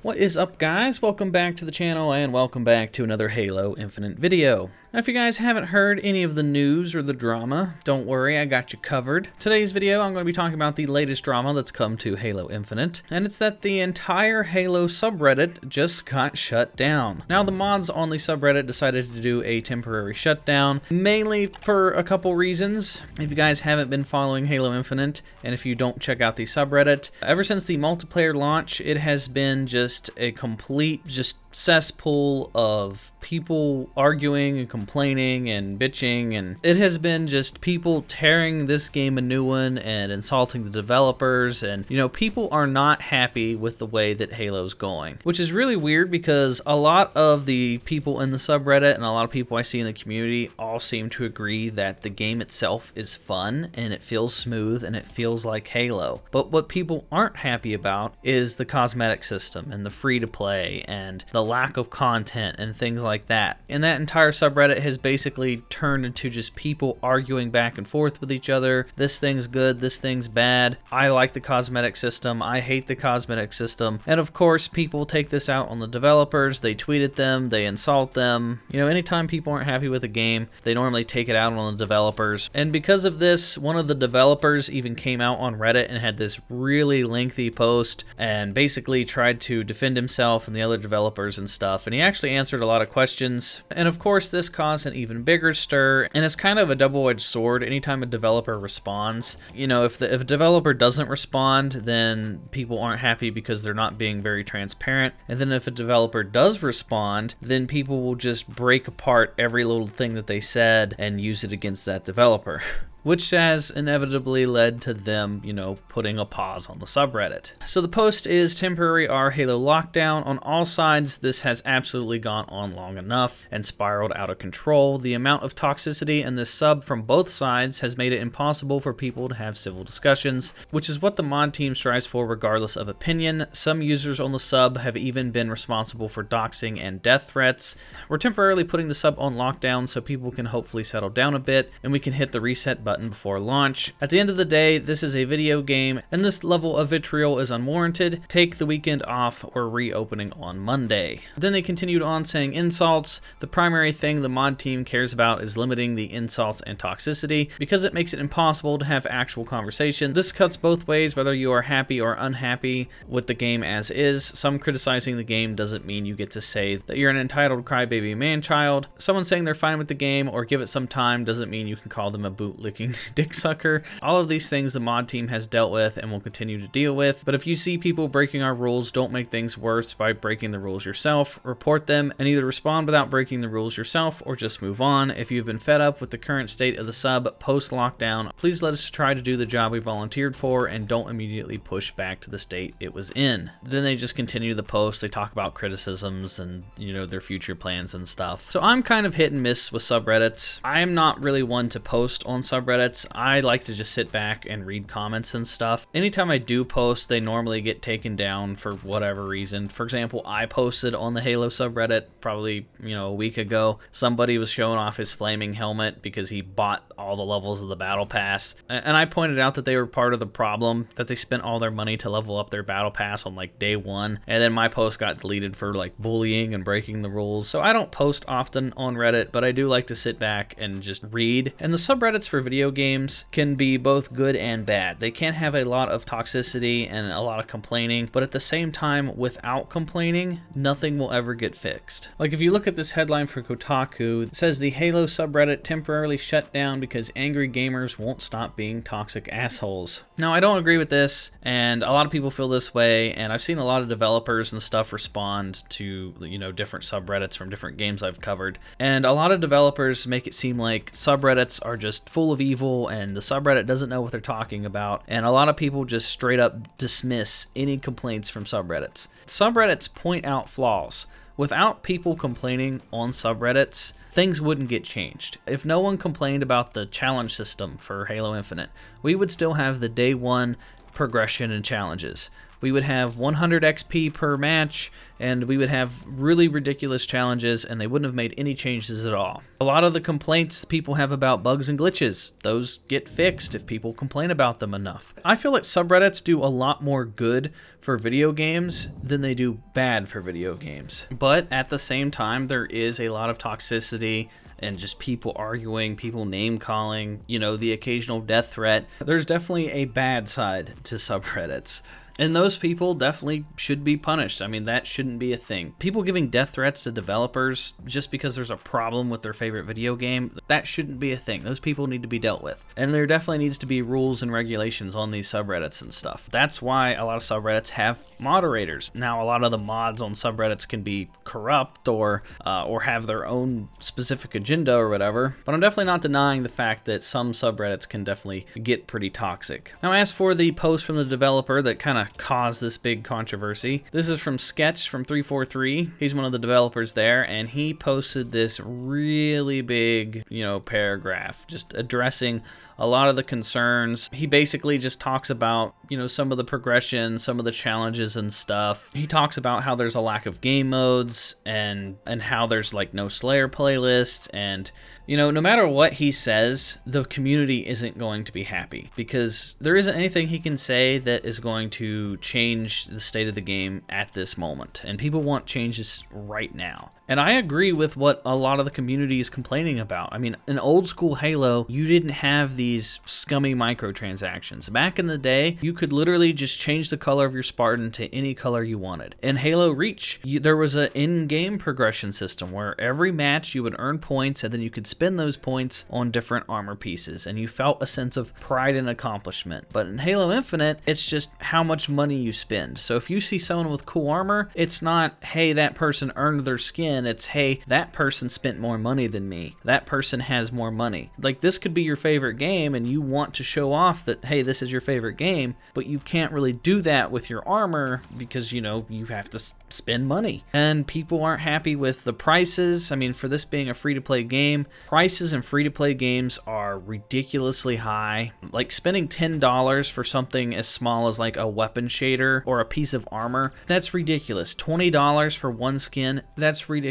What is up, guys? Welcome back to the channel and welcome back to another Halo Infinite video. Now, if you guys haven't heard any of the news or the drama, don't worry, I got you covered. Today's video, I'm going to be talking about the latest drama that's come to Halo Infinite, and it's that the entire Halo subreddit just got shut down. Now, the mods on the subreddit decided to do a temporary shutdown, mainly for a couple reasons. If you guys haven't been following Halo Infinite, and if you don't check out the subreddit, ever since the multiplayer launch, it has been just a complete cesspool of people arguing and complaining and bitching, and it has been just people tearing this game a new one and insulting the developers, and people are not happy with the way that Halo's going, which is really weird because a lot of the people in the subreddit and a lot of people I see in the community all seem to agree that the game itself is fun and it feels smooth and it feels like Halo. But what people aren't happy about is the cosmetic system and the free to play and the lack of content and things like that. And that entire subreddit has basically turned into just people arguing back and forth with each other. This thing's good, this thing's bad. I like the cosmetic system, I hate the cosmetic system. And of course, people take this out on the developers. They tweet at them, they insult them. Anytime people aren't happy with a game, they normally take it out on the developers. And because of this, one of the developers even came out on Reddit and had this really lengthy post and basically tried to defend himself and the other developers and stuff, and he actually answered a lot of questions. And of course, this caused an even bigger stir, and it's kind of a double-edged sword. Anytime a developer responds, if a developer doesn't respond, then people aren't happy because they're not being very transparent. And then if a developer does respond, then people will just break apart every little thing that they said and use it against that developer. Which has inevitably led to them, putting a pause on the subreddit. So the post is temporary our Halo lockdown. On all sides, this has absolutely gone on long enough and spiraled out of control. The amount of toxicity in this sub from both sides has made it impossible for people to have civil discussions, which is what the mod team strives for regardless of opinion. Some users on the sub have even been responsible for doxing and death threats. We're temporarily putting the sub on lockdown so people can hopefully settle down a bit and we can hit the reset button before launch. At the end of the day, this is a video game and this level of vitriol is unwarranted. Take the weekend off. We're reopening on Monday. Then they continued on saying insults. The primary thing the mod team cares about is limiting the insults and toxicity because it makes it impossible to have actual conversation. This cuts both ways, whether you are happy or unhappy with the game as is. Some criticizing the game doesn't mean you get to say that you're an entitled crybaby man-child. Someone saying they're fine with the game or give it some time doesn't mean you can call them a bootlicking dick sucker. All of these things the mod team has dealt with and will continue to deal with. But if you see people breaking our rules, don't make things worse by breaking the rules yourself. Report them and either respond without breaking the rules yourself or just move on. If you've been fed up with the current state of the sub post-lockdown, please let us try to do the job we volunteered for and don't immediately push back to the state it was in. Then they just continue the post. They talk about criticisms and their future plans and stuff. So I'm kind of hit and miss with subreddits. I'm not really one to post on subreddits. I like to just sit back and read comments and stuff. Anytime I do post, they normally get taken down for whatever reason. For example, I posted on the Halo subreddit probably, a week ago. Somebody was showing off his flaming helmet because he bought all the levels of the battle pass. And I pointed out that they were part of the problem, that they spent all their money to level up their battle pass on day one. And then my post got deleted for bullying and breaking the rules. So I don't post often on Reddit, but I do like to sit back and just read. And the subreddits for video games can be both good and bad. They can have a lot of toxicity and a lot of complaining, but at the same time, without complaining, nothing will ever get fixed. If you look at this headline for Kotaku, it says the Halo subreddit temporarily shut down because angry gamers won't stop being toxic assholes. Now, I don't agree with this, and a lot of people feel this way, and I've seen a lot of developers and stuff respond to, different subreddits from different games I've covered, and a lot of developers make it seem like subreddits are just full of evil and the subreddit doesn't know what they're talking about, and a lot of people just straight up dismiss any complaints from subreddits. Subreddits point out flaws. Without people complaining on subreddits, things wouldn't get changed. If no one complained about the challenge system for Halo Infinite, we would still have the day one progression and challenges. we would have 100 XP per match, and we would have really ridiculous challenges, and they wouldn't have made any changes at all. A lot of the complaints people have about bugs and glitches, those get fixed if people complain about them enough. I feel like subreddits do a lot more good for video games than they do bad for video games. But at the same time, there is a lot of toxicity and just people arguing, people name calling, you know, the occasional death threat. There's definitely a bad side to subreddits. And those people definitely should be punished. I mean, that shouldn't be a thing. People giving death threats to developers just because there's a problem with their favorite video game, that shouldn't be a thing. Those people need to be dealt with. And there definitely needs to be rules and regulations on these subreddits and stuff. That's why a lot of subreddits have moderators. Now, a lot of the mods on subreddits can be corrupt or have their own specific agenda or whatever. But I'm definitely not denying the fact that some subreddits can definitely get pretty toxic. Now, as for the post from the developer that kind of caused this big controversy, this is from Sketch from 343. He's one of the developers there, and he posted this really big, you know, paragraph just addressing a lot of the concerns. He basically just talks about, you know, some of the progression, some of the challenges and stuff. He talks about how there's a lack of game modes and how there's like no Slayer playlist, and you know, no matter what he says, the community isn't going to be happy because there isn't anything he can say that is going to change the state of the game at this moment, and people want changes right now. And I agree with what a lot of the community is complaining about. I mean, in old school Halo, you didn't have these scummy microtransactions. Back in the day, you could literally just change the color of your Spartan to any color you wanted. In Halo Reach, there was an in-game progression system where every match you would earn points, and then you could spend those points on different armor pieces, and you felt a sense of pride and accomplishment. But in Halo Infinite, it's just how much money you spend. So if you see someone with cool armor, it's not, hey, that person earned their skin. It's, hey, that person spent more money than me. That person has more money. Like, this could be your favorite game, and you want to show off that, hey, this is your favorite game, but you can't really do that with your armor because, you know, you have to spend money. And people aren't happy with the prices. I mean, for this being a free-to-play game, prices in free-to-play games are ridiculously high. Like, spending $10 for something as small as like a weapon shader or a piece of armor, that's ridiculous. $20 for one skin, that's ridiculous.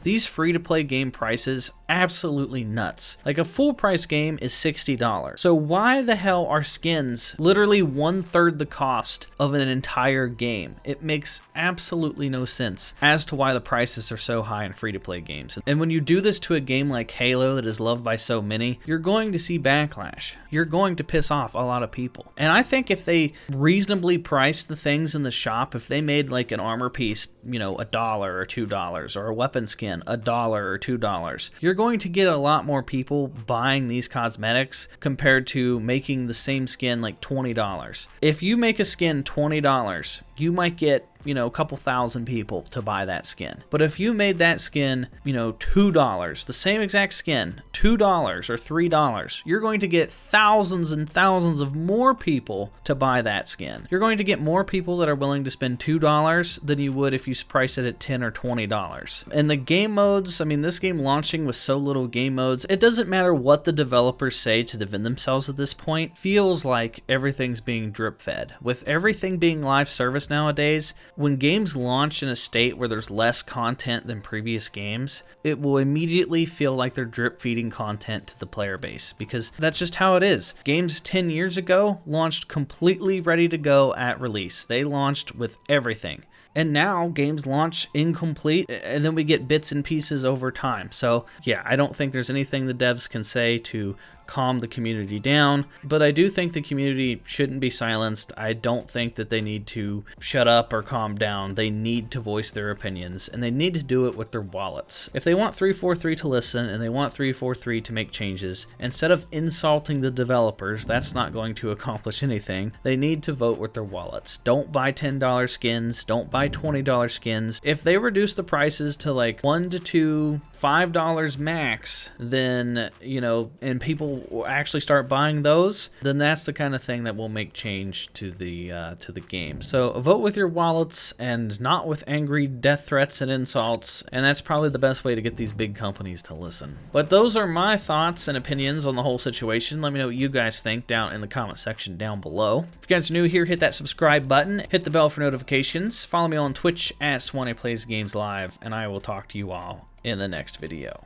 These free-to-play game prices, absolutely nuts. Like, a full-price game is $60. So why the hell are skins literally 1/3 the cost of an entire game? It makes absolutely no sense as to why the prices are so high in free-to-play games. And when you do this to a game like Halo that is loved by so many, you're going to see backlash. You're going to piss off a lot of people. And I think if they reasonably priced the things in the shop, if they made like an armor piece, you know, $1 or $2, or a weapon skin $1 or $2, you're going to get a lot more people buying these cosmetics compared to making the same skin like $20. If you make a skin $20, you might get, you know, a couple thousand people to buy that skin. But if you made that skin, you know, $2, the same exact skin, $2 or $3, you're going to get thousands and thousands of more people to buy that skin. You're going to get more people that are willing to spend $2 than you would if you price it at $10 or $20. And the game modes, I mean, this game launching with so little game modes, it doesn't matter what the developers say to defend themselves at this point, feels like everything's being drip fed. With everything being live service nowadays, when games launch in a state where there's less content than previous games, it will immediately feel like they're drip feeding content to the player base, because that's just how it is. Games 10 years ago launched completely ready to go at release. They launched with everything. And now games launch incomplete, and then we get bits and pieces over time. So yeah, I don't think there's anything the devs can say to calm the community down, but I do think the community shouldn't be silenced. I don't think that they need to shut up or calm down. They need to voice their opinions, and they need to do it with their wallets. If they want 343 to listen and they want 343 to make changes, instead of insulting the developers, that's not going to accomplish anything. They need to vote with their wallets. Don't buy $10 skins, don't buy $20 skins. If they reduce the prices to like $1 to $2, $5 max, then, you know, and people people actually start buying those, then that's the kind of thing that will make change to the game. So vote with your wallets and not with angry death threats and insults, and that's probably the best way to get these big companies to listen. But those are my thoughts and opinions on the whole situation. Let me know what you guys think down in the comment section down below. If you guys are new here, hit that subscribe button, hit the bell for notifications, follow me on Twitch at SwanEPlaysGamesLive, and I will talk to you all in the next video.